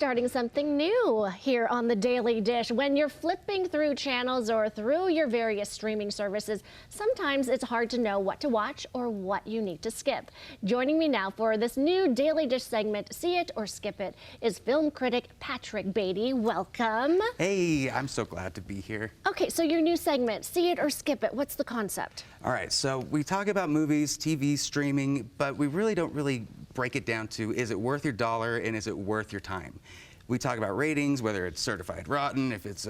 starting something new here on the Daily Dish. When you're flipping through channels or through your various streaming services, sometimes it's hard to know what to watch or what you need to skip. Joining me now for this new Daily Dish segment, See It or Skip It, is film critic Patrick Beatty. Welcome. Hey, I'm so glad to be here. Okay, so your new segment, See It or Skip It, what's the concept? All right, so we talk about movies, TV, streaming, but we really don't break it down to, is it worth your dollar and is it worth your time? We talk about ratings, whether it's certified rotten, if it's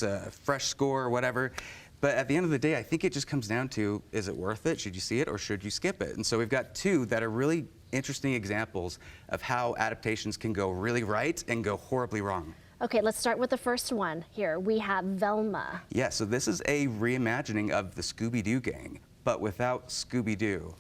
a fresh score or whatever. But at the end of the day, I think it just comes down to, is it worth it? Should you see it or should you skip it? And so we've got two that are really interesting examples of how adaptations can go really right and go horribly wrong. Okay, let's start with the first one here. We have Velma. Yeah, so this is a reimagining of the Scooby-Doo gang, but without Scooby-Doo.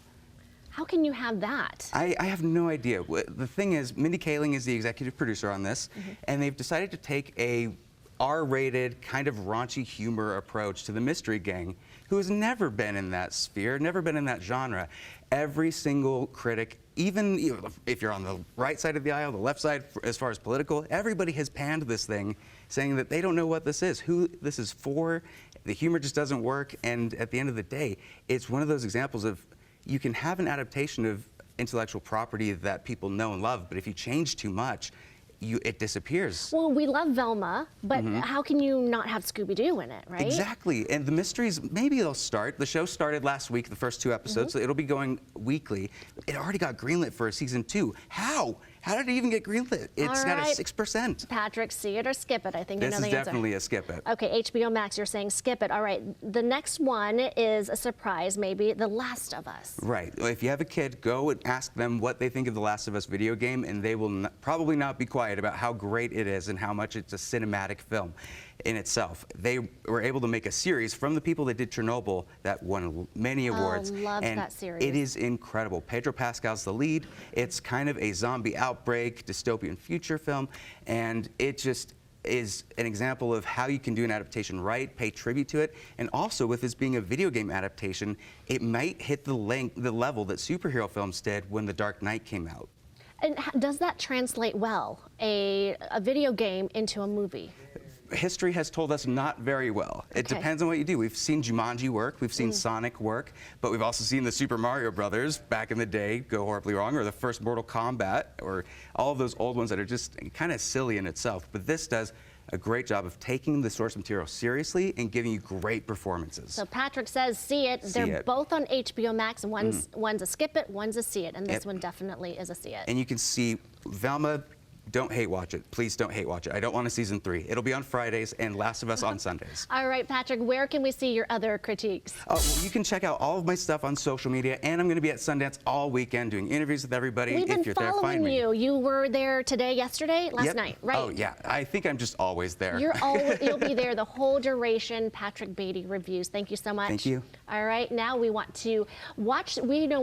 How can you have that? I have no idea. The thing is, Mindy Kaling is the executive producer on this, and they've decided to take a R-rated, kind of raunchy humor approach to the Mystery Gang, who has never been in that sphere, never been in that genre. Every single critic, even if you're on the right side of the aisle, the left side, as far as political, everybody has panned this thing, saying that they don't know what this is, who this is for. The humor just doesn't work, and at the end of the day, it's one of those examples of you can have an adaptation of intellectual property that people know and love, but if you change too much, it disappears. Well, we love Velma, but how can you not have Scooby-Doo in it, right? Exactly, and the mysteries, maybe they'll start. The show started last week, the first 2 episodes, so it'll be going weekly. It already got greenlit for a season 2. How? How did it even get greenlit? It's got a 6%. Patrick, see it or skip it? I think I know the answer. This is definitely a skip it. Okay, HBO Max, you're saying skip it. All right, the next one is a surprise, maybe, The Last of Us. Right. Well, if you have a kid, go and ask them what they think of the Last of Us video game, and they will probably not be quiet about how great it is and how much it's a cinematic film in itself. They were able to make a series from the people that did Chernobyl that won many awards. Loved that series. It is incredible. Pedro Pascal's the lead. It's kind of a zombie outbreak, dystopian future film, and it just is an example of how you can do an adaptation right, pay tribute to it, and also with this being a video game adaptation, it might hit the level that superhero films did when The Dark Knight came out. And does that translate well, a video game into a movie? History has told us not very well. It depends on what you do. We've seen Jumanji work, we've seen Sonic work, but we've also seen the Super Mario Brothers back in the day go horribly wrong, or the first Mortal Kombat, or all of those old ones that are just kind of silly in itself. But this does a great job of taking the source material seriously and giving you great performances. So Patrick says see it. They're both on HBO Max. One's a skip it, one's a see it, and this one definitely is a see it. And you can see Velma. Don't hate watch it. Please don't hate watch it. I don't want a season 3. It'll be on Fridays and Last of Us on Sundays. All right, Patrick, where can we see your other critiques? Well, you can check out all of my stuff on social media, and I'm going to be at Sundance all weekend doing interviews with everybody. We've been if you're there, find me. You were there today, yesterday, last night, right? Oh yeah, I think I'm just always there. You'll be there the whole duration. Patrick Beatty reviews. Thank you so much. Thank you. All right, now we want to watch. We know